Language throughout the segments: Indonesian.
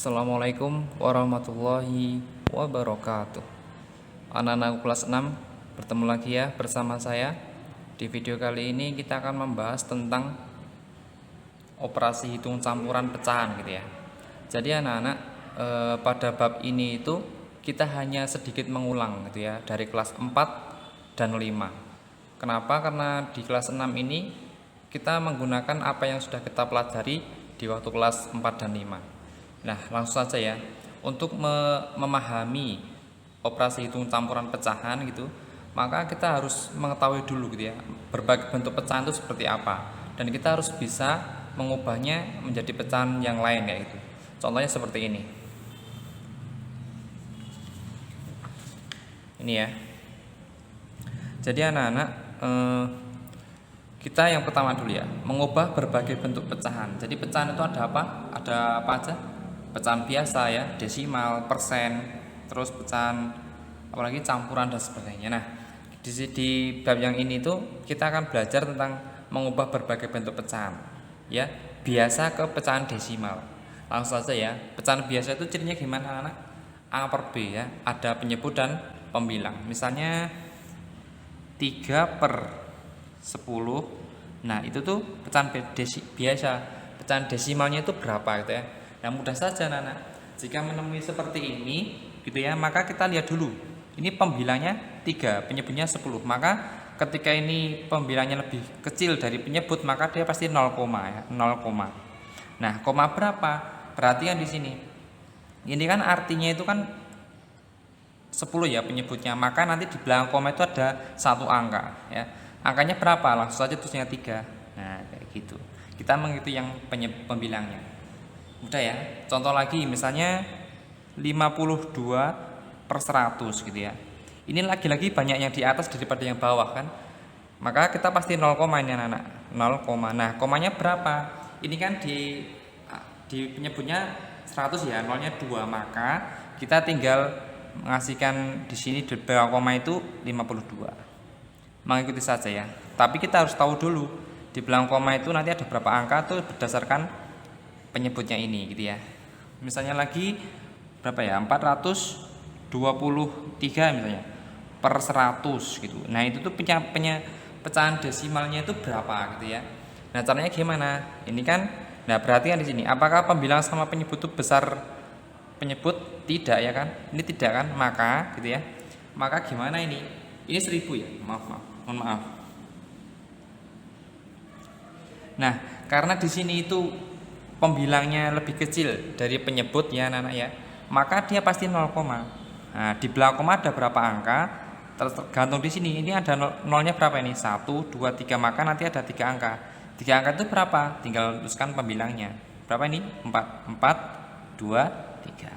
Assalamualaikum warahmatullahi wabarakatuh. Anak-anak kelas 6, bertemu lagi ya bersama saya. Di video kali ini kita akan membahas tentang operasi hitung campuran pecahan gitu ya. Jadi anak-anak pada bab ini itu kita hanya sedikit mengulang gitu ya, dari kelas 4 dan 5. Kenapa? Karena di kelas 6 ini kita menggunakan apa yang sudah kita pelajari di waktu kelas 4 dan 5. Nah, langsung saja ya. Untuk memahami operasi hitung campuran pecahan gitu, maka kita harus mengetahui dulu gitu ya, berbagai bentuk pecahan itu seperti apa. Dan kita harus bisa mengubahnya menjadi pecahan yang lain ya itu. Contohnya seperti ini. Ini ya. Jadi anak-anak kita yang pertama dulu ya, mengubah berbagai bentuk pecahan. Jadi pecahan itu ada apa? Ada apa aja? Pecahan biasa ya, desimal, persen, terus pecahan apalagi campuran dan sebagainya. Nah, di bab yang ini tuh kita akan belajar tentang mengubah berbagai bentuk pecahan ya, biasa ke pecahan desimal. Langsung saja ya. Pecahan biasa itu cirinya gimana anak? A per B ya, ada penyebut dan pembilang. Misalnya 3/10. Nah, itu tuh pecahan biasa. Pecahan desimalnya itu berapa gitu ya. Nah, mudah saja anak-anak. Jika menemui seperti ini gitu ya, maka kita lihat dulu. Ini pembilangnya 3, penyebutnya 10. Maka ketika ini pembilangnya lebih kecil dari penyebut, maka dia pasti 0, ya, 0. Nah, koma berapa? Perhatikan di sini. Ini kan artinya itu kan 10 ya penyebutnya, maka nanti di belakang koma itu ada satu angka ya. Angkanya berapa? Langsung saja tulisnya 3. Nah, kayak gitu. Kita menghitung yang pembilangnya. Mudah ya. Contoh lagi misalnya 52/100 gitu ya. Ini lagi-lagi banyak yang di atas daripada yang bawah kan. Maka kita pasti 0, ini anak-anak. 0, nah komanya berapa? Ini kan di penyebutnya 100 ya, nolnya 2. Maka kita tinggal mengasihkan di sini di bawah koma itu 52. Mengikuti saja ya. Tapi kita harus tahu dulu di belakang koma itu nanti ada berapa angka tuh berdasarkan penyebutnya ini gitu ya. Misalnya lagi berapa ya, 423 misalnya per 100 gitu. Nah, itu tuh pecahan desimalnya itu berapa gitu ya. Nah, caranya gimana? Ini kan, nah perhatikan di sini, apakah pembilang sama penyebut itu besar penyebut? Tidak ya kan, ini tidak kan, maka gitu ya, maka gimana ini 1000 ya, mohon maaf. Nah, karena di sini itu pembilangnya lebih kecil dari penyebut ya anak-anak ya, maka dia pasti 0, nah di belakang koma ada berapa angka tergantung di sini. Ini ada nolnya berapa ini, 1, 2, 3, maka nanti ada 3 angka. 3 angka itu berapa? Tinggal tuliskan pembilangnya berapa ini, 4, 2, 3.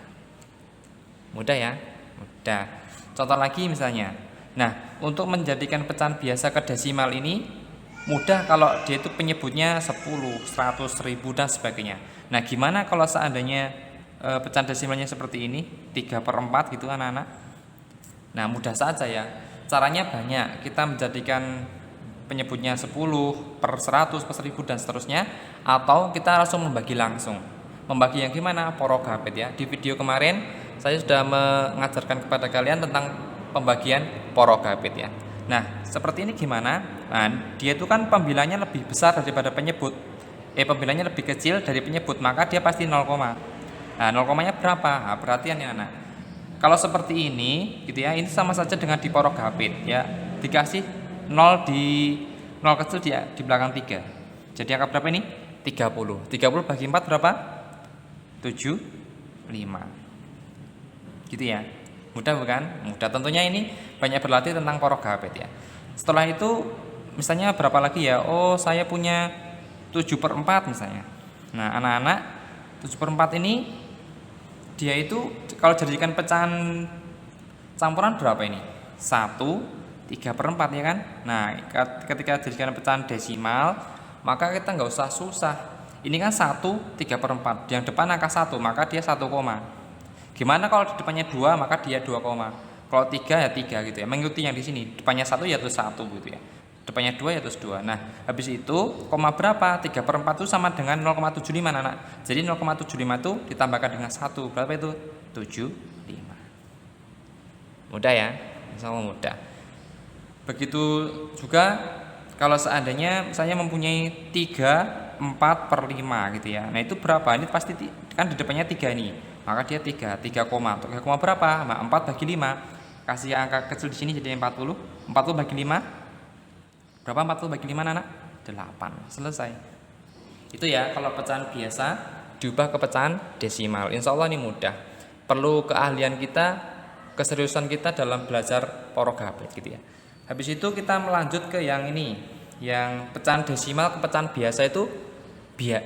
Mudah ya, mudah. Contoh lagi misalnya, nah untuk menjadikan pecahan biasa ke desimal ini mudah kalau dia itu penyebutnya 10, 100, 1000 dan sebagainya. Nah, gimana kalau seandainya pecahan desimalnya seperti ini, 3/4 gitu anak-anak? Nah, mudah saja ya. Caranya banyak. Kita menjadikan penyebutnya 10/100, per 1000 dan seterusnya, atau kita langsung membagi langsung. Membagi yang gimana? Porogapit ya. Di video kemarin saya sudah mengajarkan kepada kalian tentang pembagian porogapit ya. Nah, seperti ini gimana? Nah, dia itu kan pembilangnya lebih besar daripada penyebut. Pembilangnya lebih kecil dari penyebut, maka dia pasti 0, nah 0, berapa? Nah, perhatian ya anak. Kalau seperti ini gitu ya, ini sama saja dengan di porogapit ya. Dikasih 0 kecil di belakang 3. Jadi angka berapa ini? 30. 30 bagi 4 berapa? 75. Gitu ya. Mudah bukan? Mudah. Tentunya ini banyak berlatih tentang porogapit ya. Setelah itu misalnya berapa lagi ya? Oh, saya punya 7/4 misalnya. Nah, anak-anak 7/4 ini dia itu kalau jadikan pecahan campuran berapa ini? 1, 3/4 ya kan? Nah, ketika jadikan pecahan desimal, maka kita nggak usah susah. Ini kan 1, 3/4. Yang depan angka 1, maka dia 1, gimana kalau di depannya 2, maka dia 2, kalau 3 ya 3 gitu ya. Mengikuti yang di sini, depannya 1 ya tulis 1 gitu ya. depannya 2 ya terus 2. Nah, habis itu koma berapa? 3/4 itu sama dengan 0,75 anak. Jadi 0,75 itu ditambahkan dengan 1, berapa itu? 75. Mudah ya? Sama mudah. Begitu juga kalau seandainya saya mempunyai 3/4/5 gitu ya. Nah, itu berapa? Ini pasti kan di depannya 3 ini. Maka dia 3 koma. 3 koma berapa? Nah, 4 bagi 5. Kasih angka kecil di sini jadi 40. 40 bagi 5 berapa? 40 bagi 5 anak? 8. Selesai. Itu ya kalau pecahan biasa diubah ke pecahan desimal. Insya Allah ini mudah. Perlu keahlian kita, keseriusan kita dalam belajar porogablet gitu ya. Habis itu kita melanjut ke yang ini, yang pecahan desimal ke pecahan biasa itu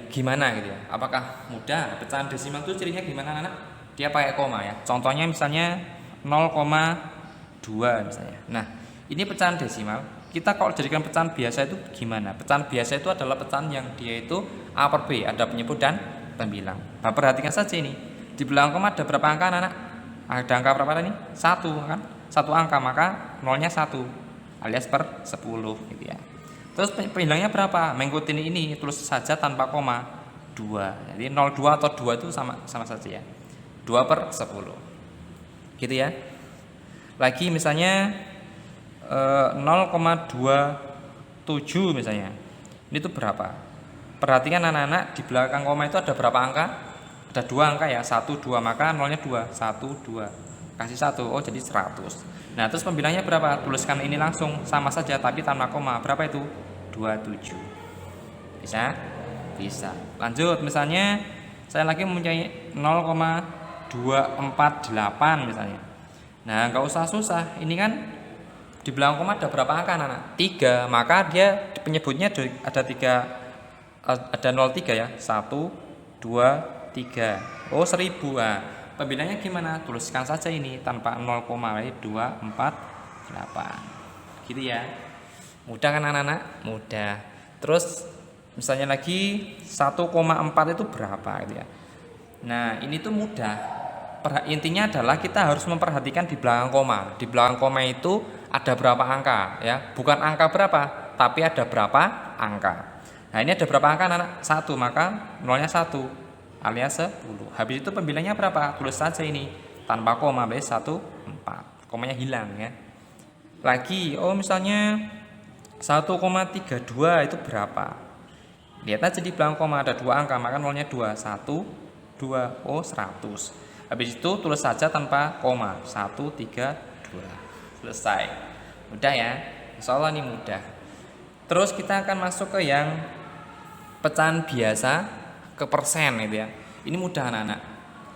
gimana gitu ya. Apakah mudah? Pecahan desimal itu cirinya gimana anak? Dia pakai koma ya. Contohnya misalnya 0,2 misalnya. Nah, ini pecahan desimal. Kita kalau jadikan pecahan biasa itu gimana? Pecahan biasa itu adalah pecahan yang dia itu A per B, ada penyebut dan pembilang. Nah, perhatikan saja ini. Di belakang koma ada berapa angka anak? Ada angka berapa ini? 1 kan? 1 angka, maka nolnya 1 alias per 10 gitu ya. Terus pembilangnya berapa? Mengikuti ini tulis saja tanpa koma 2. Jadi 02 atau 2 itu sama saja ya. 2/10. Gitu ya. Lagi misalnya 0,27 misalnya. Ini tuh berapa? Perhatikan anak-anak, di belakang koma itu ada berapa angka? Ada 2 angka ya, 1 2, maka nolnya 2, 1 2. Kasih 1, oh jadi 100. Nah, terus pembilangnya berapa? Tuliskan ini langsung sama saja tapi tanpa koma. Berapa itu? 27. Bisa? Bisa. Lanjut, misalnya saya lagi mempunyai 0,248 misalnya. Nah, nggak usah susah. Ini kan di belakang koma ada berapa angka anak? 3, maka dia penyebutnya ada 3, ada 03 ya. 1 2 3. Oh, 1000. Nah, pembilangnya gimana? Tuliskan saja ini tanpa 0,248. Gitu ya. Mudah kan anak-anak? Mudah. Terus misalnya lagi 1,4 itu berapa gitu ya. Nah, ini tuh mudah. Intinya adalah kita harus memperhatikan di belakang koma. Di belakang koma itu ada berapa angka ya, bukan angka berapa, tapi ada berapa angka. Nah, ini ada berapa angka anak? 1, maka nolnya 1 alias 10. Habis itu pembilangnya berapa? Tulis saja ini tanpa koma, berarti 14. Komanya hilang ya. Lagi, oh misalnya 1,32 itu berapa? Lihat aja di belakang koma ada 2 angka, maka nolnya 2, 1 2, oh 100. Habis itu tulis saja tanpa koma 1 3 2. Selesai. Mudah ya. Insya Allah ini mudah. Terus kita akan masuk ke yang pecahan biasa ke persen gitu ya. Ini mudah anak-anak.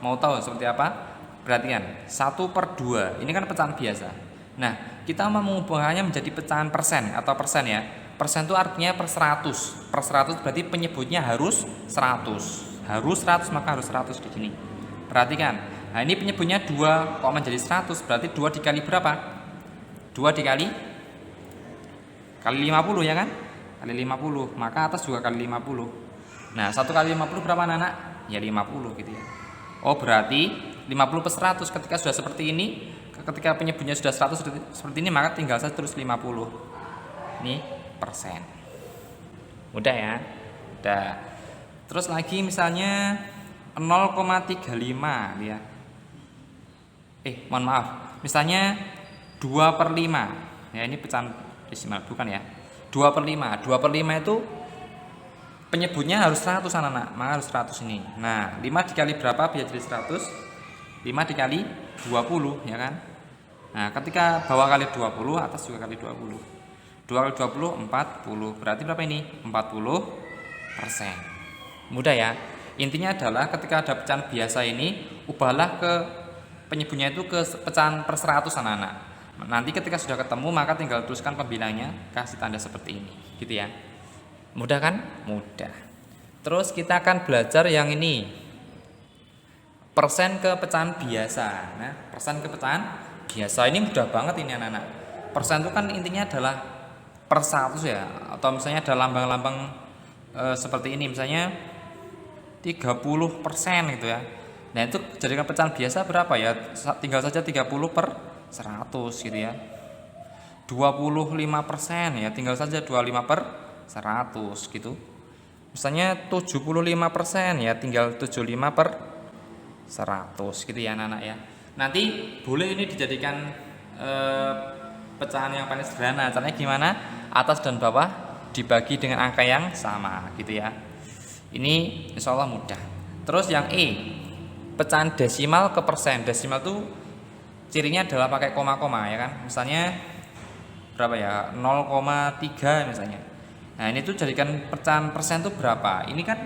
Mau tahu seperti apa? Perhatikan 1/2. Ini kan pecahan biasa. Nah, kita mau mengubahnya menjadi pecahan persen atau persen ya. Persen itu artinya per 100. Per 100 berarti penyebutnya harus 100. Harus 100, maka harus 100 di sini. Perhatikan. Nah, ini penyebutnya 2 kok menjadi 100, berarti 2 dikali berapa? 2 dikali 50 ya kan? Kali 50, maka atas juga kali 50. Nah, 1 kali 50 berapa anak? Ya 50 gitu ya. Oh, berarti 50 per 100 ketika sudah seperti ini, ketika penyebutnya sudah 100 seperti ini, maka tinggal saja terus 50. Ini persen. Mudah ya? Udah. Terus lagi misalnya 0,35 ya. Mohon maaf. Misalnya 2/5. Ya, ini pecahan desimal bukan ya. 2/5. 2/5 itu penyebutnya harus 100 anak-anak, maka harus 100 ini. Nah, 5 dikali berapa biar jadi 100? 5 dikali 20 ya kan. Nah, ketika bawah kali 20, atas juga kali 20. 2 kali 20 40. Berarti berapa ini? 40%. Mudah ya. Intinya adalah ketika ada pecahan biasa ini, ubahlah ke penyebutnya itu ke pecahan per 100 anak-anak. Nanti ketika sudah ketemu, maka tinggal tuliskan pembilangnya, kasih tanda seperti ini, gitu ya. Mudah kan? Mudah. Terus kita akan belajar yang ini, persen ke pecahan biasa. Nah, persen ke pecahan biasa ini mudah banget ini anak-anak. Persen itu kan intinya adalah per 100 ya, atau misalnya ada lambang-lambang seperti ini, misalnya 30% gitu ya. Nah, itu jadikan pecahan biasa berapa ya? Tinggal saja 30/100 gitu ya. 25% ya, tinggal saja 25/100 gitu. Misalnya 75% ya, tinggal 75/100 gitu ya anak-anak ya. Nanti boleh ini dijadikan pecahan yang paling sederhana. Caranya gimana? Atas dan bawah dibagi dengan angka yang sama gitu ya. Ini insya Allah mudah. Terus yang E, pecahan desimal ke persen. Desimal tuh cirinya adalah pakai koma-koma ya kan. Misalnya berapa ya, 0,3 misalnya. Nah ini tuh jadikan pecahan persen tuh berapa. Ini kan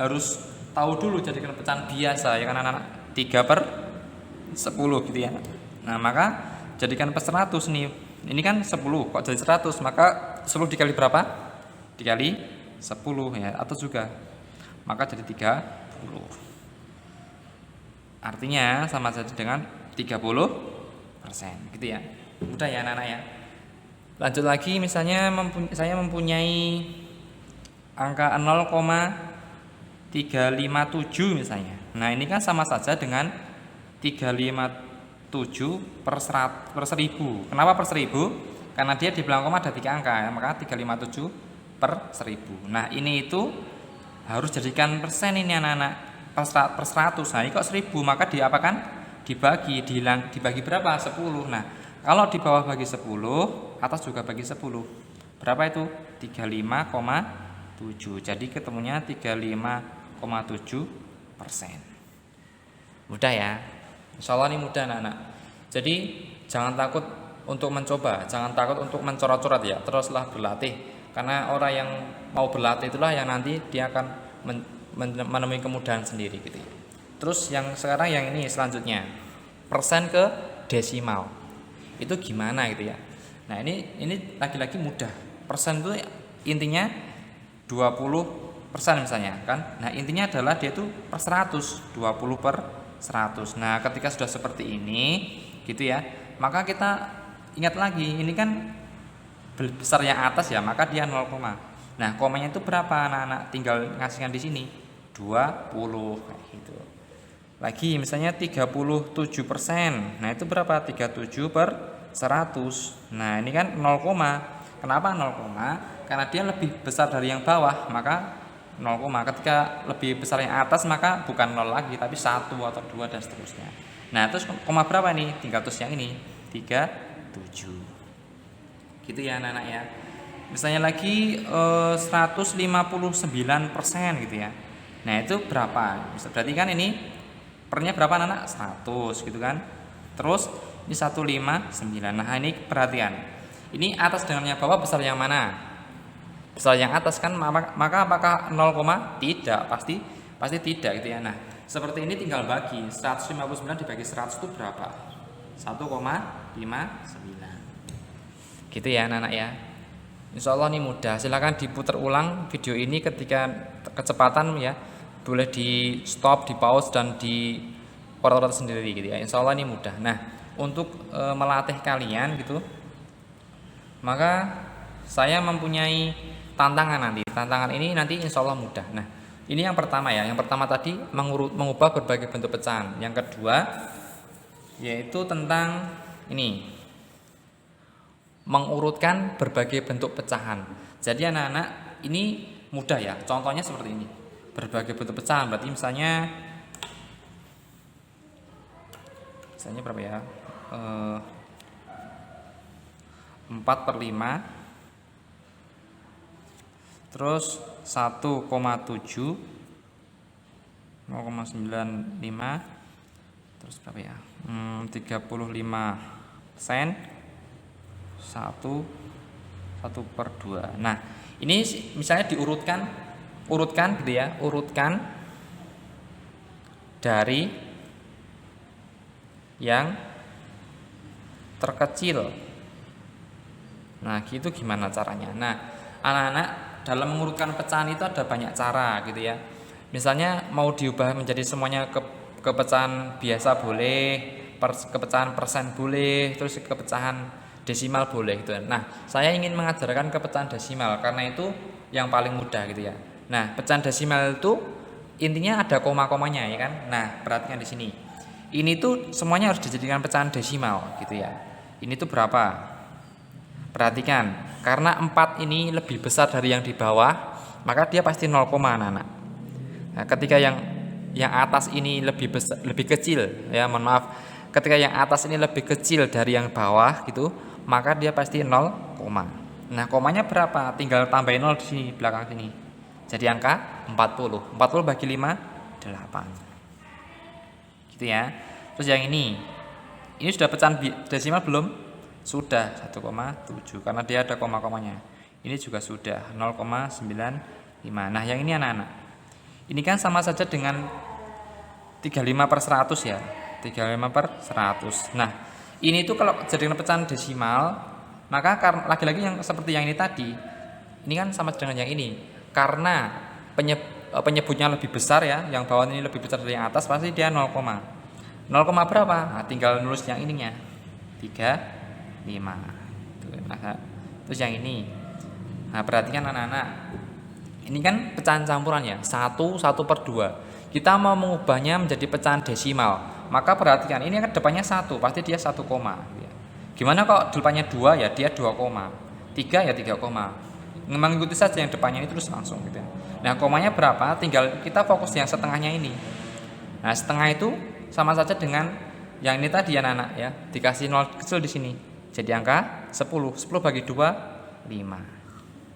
harus tahu dulu jadikan pecahan biasa ya kan anak-anak. 3/10 gitu ya. Nah maka jadikan per 100 nih. Ini kan 10 kok jadi 100, maka 10 dikali berapa? Dikali 10 ya, atau juga maka jadi 30. Artinya sama saja dengan 30% gitu ya. Mudah ya anak-anak ya. Lanjut lagi, misalnya saya mempunyai angka 0,357 misalnya. Nah ini kan sama saja dengan 357/1000. Kenapa per 1000? Karena dia di belakang koma ada 3 angka ya, maka 357/1000. Nah ini itu harus jadikan persen ini anak-anak, per 100. Nah ini kok 1000, maka diapakan? Dibagi berapa? 10. Nah kalau di bawah bagi 10, atas juga bagi 10. Berapa itu? 35,7. Jadi ketemunya 35,7%. Mudah ya. Insya Allah ini mudah anak-anak. Jadi jangan takut untuk mencoba, jangan takut untuk mencoret-coret ya. Teruslah berlatih. Karena orang yang mau berlatih itulah yang nanti dia akan menemui kemudahan sendiri gitu. Terus yang sekarang yang ini selanjutnya, persen ke desimal. Itu gimana gitu ya. Nah ini lagi-lagi mudah. Persen itu intinya 20% misalnya kan. Nah intinya adalah dia itu per 100, 20/100. Nah ketika sudah seperti ini gitu ya, maka kita ingat lagi, ini kan besar yang atas ya, maka dia 0, nah komanya itu berapa anak-anak? Tinggal ngasihkan di sini 20 kayak gitu. Lagi misalnya 37%. Nah itu berapa? 37/100. Nah ini kan 0, kenapa 0, karena dia lebih besar dari yang bawah, maka 0, ketika lebih besar yang atas maka bukan 0 lagi tapi 1 atau 2 dan seterusnya. Nah terus koma berapa nih? Tinggal terus yang ini 37 gitu ya anak-anak ya. Misalnya lagi 159% gitu ya. Nah itu berapa? Berarti kan ini pernya berapa anak-anak? 100 gitu kan. Terus ini 159. Nah ini perhatian, ini atas dengan yang bawah besar yang mana? Besar yang atas kan, maka apakah 0, tidak, pasti tidak gitu ya. Nah seperti ini tinggal bagi 159 dibagi 100 itu berapa? 1,59 gitu ya anak-anak ya. Insya Allah ini mudah. Silahkan diputar ulang video ini ketika kecepatan ya, boleh di stop, di pause dan di orat-orat sendiri gitu ya. Insya Allah ini mudah. Nah untuk melatih kalian gitu, maka saya mempunyai tantangan nanti. Tantangan ini nanti insya Allah mudah. Nah ini yang pertama ya. Yang pertama tadi mengubah berbagai bentuk pecahan. Yang kedua yaitu tentang ini, mengurutkan berbagai bentuk pecahan. Jadi anak-anak ini mudah ya. Contohnya seperti ini, berbagai bentuk pecahan. Berarti misalnya berapa ya? 4/5, terus 1,7, 0,95, terus berapa ya? 35%, 1/2. Nah ini misalnya urutkan gitu ya, urutkan dari yang terkecil. Nah gitu gimana caranya? Nah anak-anak dalam mengurutkan pecahan itu ada banyak cara gitu ya. Misalnya mau diubah menjadi semuanya ke pecahan biasa boleh, ke pecahan persen boleh, terus ke pecahan desimal boleh gitu. Nah saya ingin mengajarkan ke pecahan desimal karena itu yang paling mudah gitu ya. Nah pecahan desimal itu intinya ada koma-komanya ya kan. Nah perhatikan di sini, ini tuh semuanya harus dijadikan pecahan desimal gitu ya. Ini tuh berapa? Perhatikan, karena 4 ini lebih besar dari yang di bawah, maka dia pasti 0, anak-anak. Nah, ketika yang atas ini lebih besar, lebih kecil, ya mohon maaf, ketika yang atas ini lebih kecil dari yang bawah gitu, maka dia pasti 0, nah komanya berapa? Tinggal tambahin 0 di sini belakang sini. Jadi angka 40. 40 bagi 5, 8. Gitu ya. Terus yang ini sudah pecahan desimal belum? Sudah 1,7 karena dia ada koma-komanya. Ini juga sudah 0,95. Nah yang ini anak-anak, ini kan sama saja dengan 35/100 ya, 35/100. Nah ini tuh kalau jadikan pecahan desimal, maka lagi-lagi yang seperti yang ini tadi, ini kan sama dengan yang ini. Karena penyebutnya lebih besar ya, yang bawah ini lebih besar dari yang atas, pasti dia 0, 0, berapa? Nah, tinggal nulis yang ininya 3, 5. Nah, terus yang ini, nah perhatikan anak-anak, ini kan pecahan campuran ya, 1/2. Kita mau mengubahnya menjadi pecahan desimal, maka perhatikan ini kan depannya 1, pasti dia 1, gimana kok depannya 2 ya, dia 2, 3 ya 3, mengikuti saja yang depannya ini terus langsung gitu. Nah komanya berapa, tinggal kita fokus yang setengahnya ini. Nah setengah itu sama saja dengan yang ini tadi ya anak-anak ya, dikasih 0 kecil di sini. Jadi angka 10 bagi 2, 5.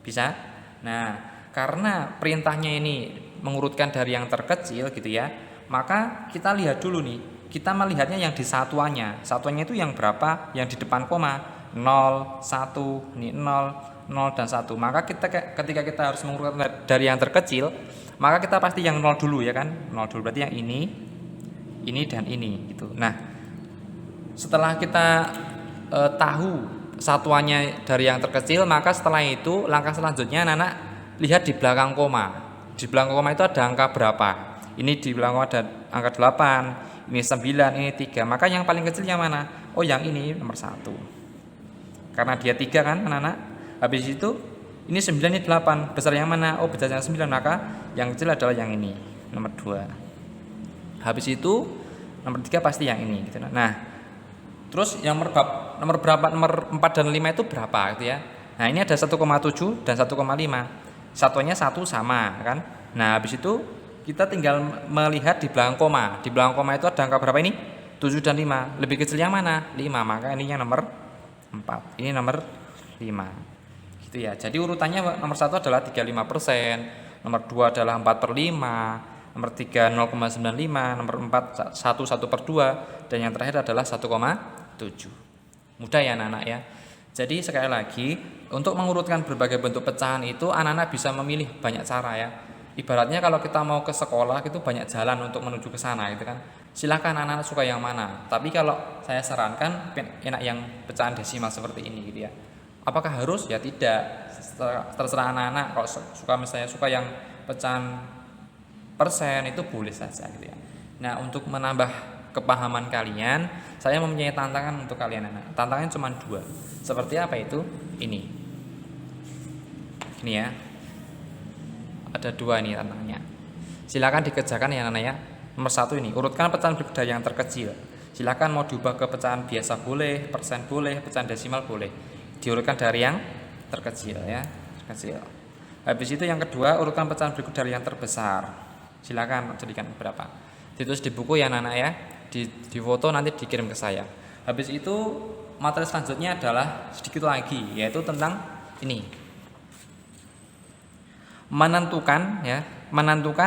Bisa? Nah, karena perintahnya ini mengurutkan dari yang terkecil gitu ya, maka kita lihat dulu nih. Kita melihatnya yang di satuannya. Satuannya itu yang berapa? Yang di depan koma. 0, 1, ini 0, 0 dan 1. Maka ketika kita harus mengurutkan dari yang terkecil, maka kita pasti yang 0 dulu ya kan? 0 dulu berarti yang ini dan ini gitu. Nah, setelah kita tahu satuannya dari yang terkecil, maka setelah itu langkah selanjutnya anak-anak lihat di belakang koma. Di belakang koma itu ada angka berapa? Ini di belakang koma ada angka 8, ini 9, ini 3. Maka yang paling kecil yang mana? Oh yang ini nomor 1. Karena dia 3 kan anak-anak. Habis itu ini 9, ini 8. Besar yang mana? Oh besar yang 9, maka yang kecil adalah yang ini, nomor 2. Habis itu nomor 3 pasti yang ini gitu. Nah, terus yang nomor berapa, nomor 4 dan 5 itu berapa gitu ya. Nah ini ada 1,7 dan 1,5. Satuannya 1 sama kan. Nah habis itu kita tinggal melihat di belakang koma. Di belakang koma itu ada angka berapa ini? 7 dan 5. Lebih kecil yang mana? 5. Maka ini yang nomor 4. Ini nomor 5. Gitu ya. Jadi urutannya nomor 1 adalah 35%, nomor 2 adalah 4/5, nomor 3 0,95, nomor 4 1/2, dan yang terakhir adalah 1,7. Mudah ya anak-anak ya. Jadi sekali lagi, untuk mengurutkan berbagai bentuk pecahan itu anak-anak bisa memilih banyak cara ya. Ibaratnya kalau kita mau ke sekolah itu banyak jalan untuk menuju ke sana gitu kan. Silakan anak-anak suka yang mana. Tapi kalau saya sarankan enak yang pecahan desimal seperti ini gitu ya. Apakah harus? Ya tidak. Terserah anak-anak. Kalau misalnya suka yang pecahan persen itu boleh saja gitu ya. Nah, untuk menambah kepahaman kalian, saya mempunyai tantangan untuk kalian anak. Tantangannya cuma 2. Seperti apa itu? Ini ya. Ada 2 nih tantangannya. Silakan dikerjakan ya anak ya. Nomor 1 ini, urutkan pecahan dari yang terkecil. Silakan mau diubah ke pecahan biasa boleh, persen boleh, pecahan desimal boleh. Diurutkan dari yang terkecil ya, terkecil. Habis itu yang kedua, urutkan pecahan berikut dari yang terbesar. Silakan jadikan berapa. Ditulis di buku ya anak-anak ya. Di foto nanti dikirim ke saya. Habis itu materi selanjutnya adalah sedikit lagi, yaitu tentang ini, menentukan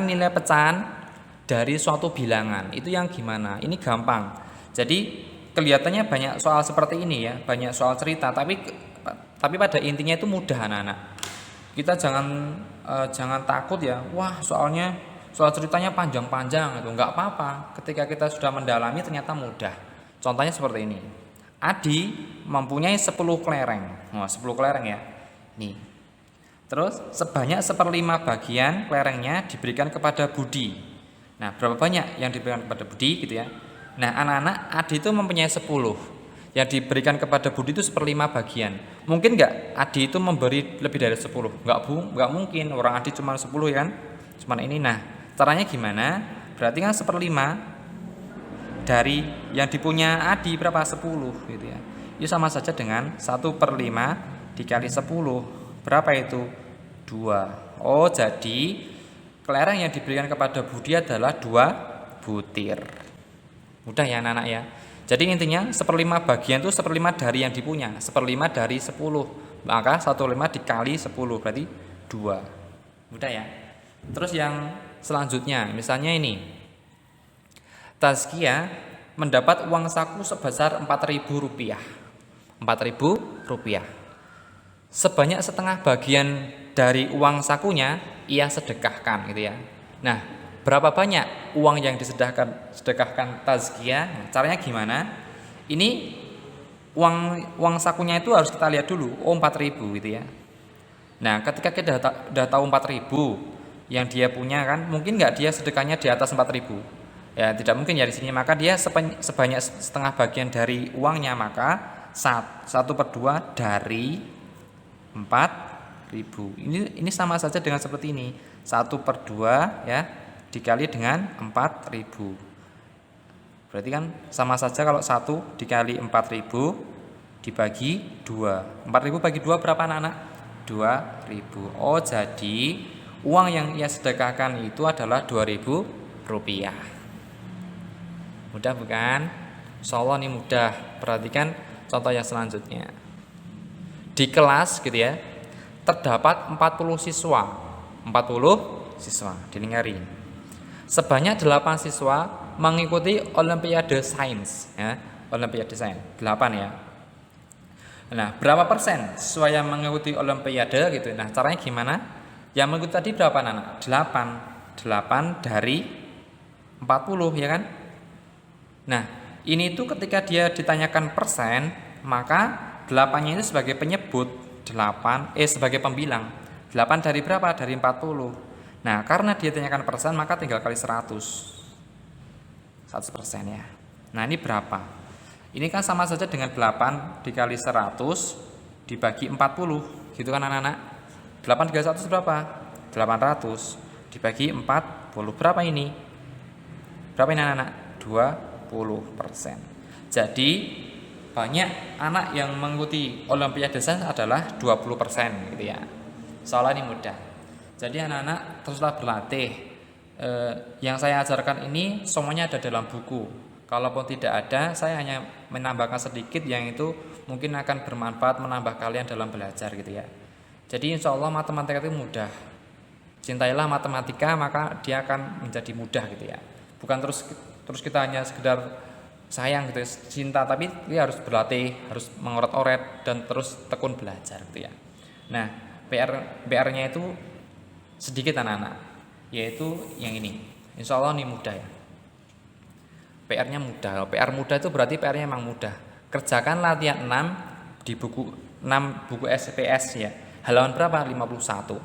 nilai pecahan dari suatu bilangan. Itu yang gimana? Ini gampang. Jadi kelihatannya banyak soal seperti ini ya, banyak soal cerita, tapi pada intinya itu mudah anak-anak. Kita jangan takut ya. Wah, soal ceritanya panjang-panjang itu enggak apa-apa. Ketika kita sudah mendalami ternyata mudah. Contohnya seperti ini. Adi mempunyai 10 kelereng. Wah, 10 kelereng ya. Nih. Terus sebanyak 1/5 bagian kelerengnya diberikan kepada Budi. Nah, berapa banyak yang diberikan kepada Budi gitu ya. Nah, anak-anak Adi itu mempunyai 10. Yang diberikan kepada Budi itu 1/5 bagian. Mungkin enggak Adi itu memberi lebih dari 10? Enggak mungkin. Orang Adi cuma 10 ya kan. Cuma ini. Nah, caranya gimana? Berarti kan 1/5 dari yang dipunya Adi berapa? 10 gitu ya. Itu sama saja dengan 1/5 dikali 10 berapa itu? 2. Oh, jadi kelereng yang diberikan kepada Budi adalah 2 butir. Mudah ya anak-anak ya. Jadi intinya 1/5 bagian itu 1/5 dari yang dipunya, 1/5 dari 10. Maka 1/5 dikali 10 berarti 2. Mudah ya. Terus yang selanjutnya, misalnya ini. Tazkiyah mendapat uang saku sebesar Rp4.000. Rp4.000. Sebanyak setengah bagian dari uang sakunya ia sedekahkan gitu ya. Nah, berapa banyak uang yang sedekahkan Tazkiyah? Nah, caranya gimana? Ini uang sakunya itu harus kita lihat dulu. Oh, 4.000 gitu ya. Nah, ketika kita udah tahu 4.000 yang dia punya kan, mungkin nggak dia sedekahnya di atas 4.000? Ya, tidak mungkin ya di sini. Maka dia sebanyak setengah bagian dari uangnya, maka 1/2 dari 4.000. Ini sama saja dengan seperti ini. 1/2 ya dikali dengan 4.000. Berarti kan sama saja kalau 1 dikali 4.000 dibagi 2. 4.000 bagi 2 berapa anak-anak? 2.000. Oh, jadi uang yang ia sedekahkan itu adalah Rp2.000. Mudah bukan? Insyaallah ini mudah. Perhatikan contoh yang selanjutnya. Di kelas gitu ya, terdapat 40 siswa. 40 siswa, dilingkari. Sebanyak 8 siswa mengikuti Olimpiade Sains ya. Olimpiade Sains 8 ya. Nah, berapa persen siswa yang mengikuti Olimpiade gitu. Nah, caranya gimana? Yang mengikuti tadi berapa anak? 8 dari 40 ya kan? Nah, ini tuh ketika dia ditanyakan persen, maka 8-nya itu sebagai penyebut, sebagai pembilang. 8 dari berapa? Dari 40. Nah, karena dia ditanyakan persen, maka tinggal kali 100%. 100% ya. Nah, ini berapa? Ini kan sama saja dengan 8 dikali 100 dibagi 40. Gitu kan anak-anak? 8 dikali 100 berapa? 800 dibagi 40. Berapa ini? Berapa ini anak-anak? 20%. Jadi banyak anak yang mengikuti Olimpiade Sains adalah 20% gitu ya. Soalnya ini mudah. Jadi anak-anak teruslah berlatih. Yang saya ajarkan ini semuanya ada dalam buku. Kalaupun tidak ada, saya hanya menambahkan sedikit yang itu mungkin akan bermanfaat menambah kalian dalam belajar gitu ya. Jadi insya Allah matematika itu mudah. Cintailah matematika maka dia akan menjadi mudah gitu ya. Bukan terus kita hanya sekedar sayang gitu, cinta, tapi dia harus berlatih, harus mengoret-oret dan terus tekun belajar gitu ya. Nah, PR-nya itu sedikit anak-anak, yaitu yang ini. Insya Allah ini mudah ya. PR-nya mudah. PR mudah itu berarti PR-nya memang mudah. Kerjakan latihan 6 di buku 6 buku SPS ya. Halaman berapa? 51.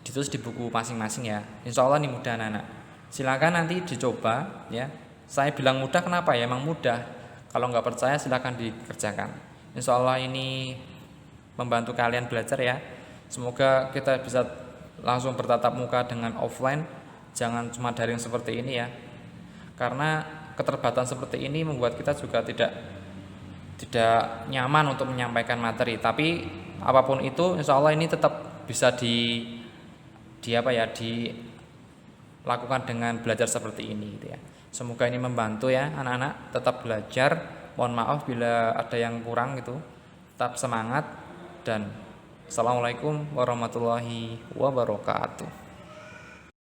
Ditulis di buku masing-masing ya. Insya Allah ini mudah anak-anak. Silakan nanti dicoba ya. Saya bilang mudah kenapa ya? Emang mudah. Kalau nggak percaya silakan dikerjakan. Insya Allah ini membantu kalian belajar ya. Semoga kita bisa langsung bertatap muka dengan offline. Jangan cuma daring seperti ini ya. Karena keterbatasan seperti ini membuat kita juga tidak nyaman untuk menyampaikan materi. Tapi apapun itu, insya Allah ini tetap bisa dilakukan dengan belajar seperti ini gitu ya. Semoga ini membantu ya anak-anak, tetap belajar. Mohon maaf bila ada yang kurang gitu. Tetap semangat dan assalamualaikum warahmatullahi wabarakatuh.